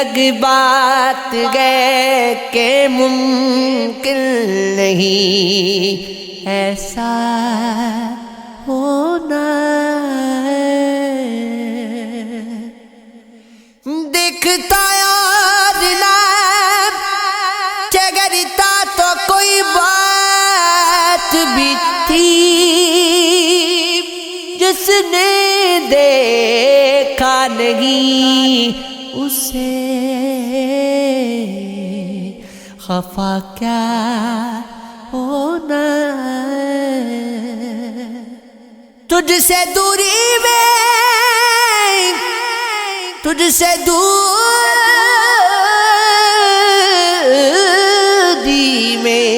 الگ بات ہے کہ ممکن نہیں ایسا ہونا دکھتا یار لب چگرتا تو کوئی بات بھی تھی جس نے دیکھا نہیں اسے خفا کیا ہونا تجھ سے دوری میں تجھ سے دوری میں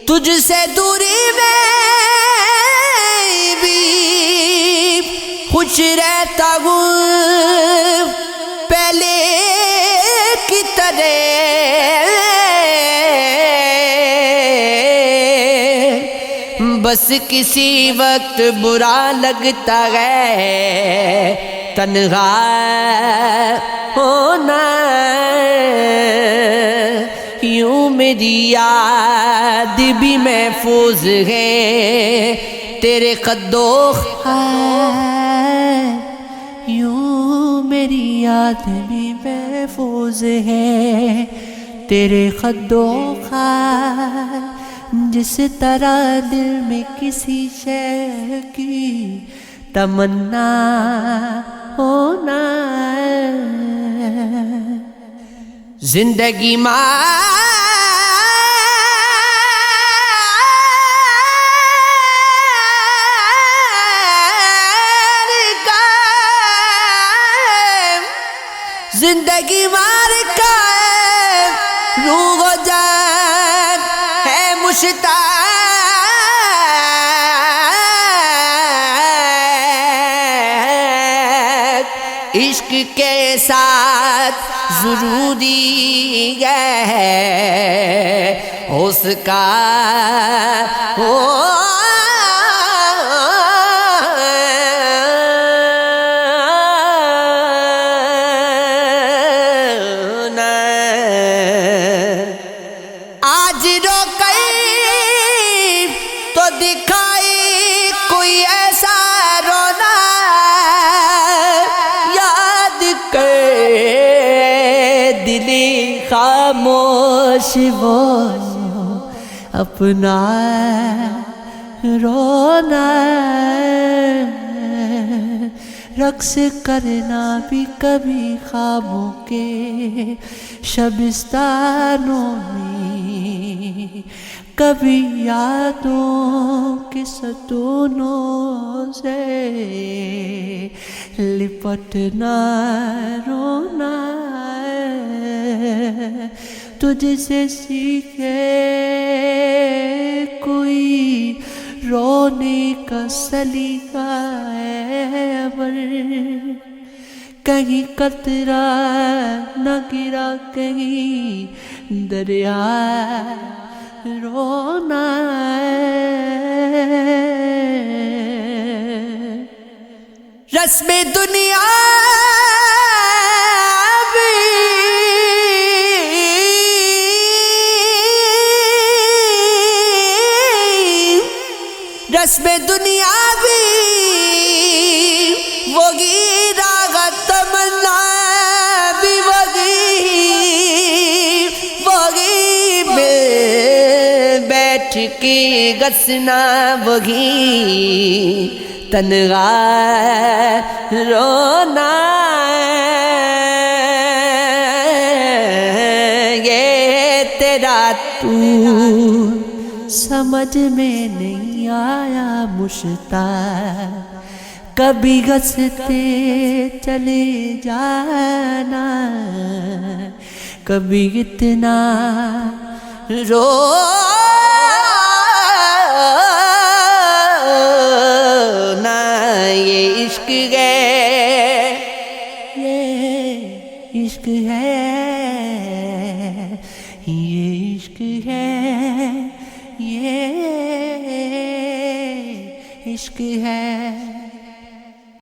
تجھ سے دوری میں بھی خوش رہتا ہوں پہلے کی طرح بس کسی وقت برا لگتا ہے تنہا ہونا یوں میری یاد بھی محفوظ ہے تیرے قد و خال یوں میری یاد بھی محفوظ ہے تیرے قد و خال جس طرح دل میں کسی شے کی تمنا ہونا زندگی زندگی مار کا روح و جان ہے مشتاق عشق کے ساتھ ضروری ہے اس کا آج رو کئی تو دکھائی کوئی ایسا رونا یاد کر دلی خاموش وہ اپنا رونا رقص کرنا بھی کبھی خوابوں کے شبستانوں میں کبھی یادوں کے ستونوں سے لپٹنا رونا تجھ سے سیکھے کوئی رونے کا سلیقہ ہے ابر کہیں قطرہ نہ گرا کہیں دریا رونا رسم دنیا رسم دنیا بھی وہی راگ تمنا بھی وہی مل بیٹھ کے گسنا وہی تنہا رونا یہ تیرا تو سمجھ میں نہیں آیا مشتاق کبھی گھستے چلے جانا کبھی اتنا رونا یہ عشق ہے یہ عشق ہے یہ عشق ہے یہ عشق ہے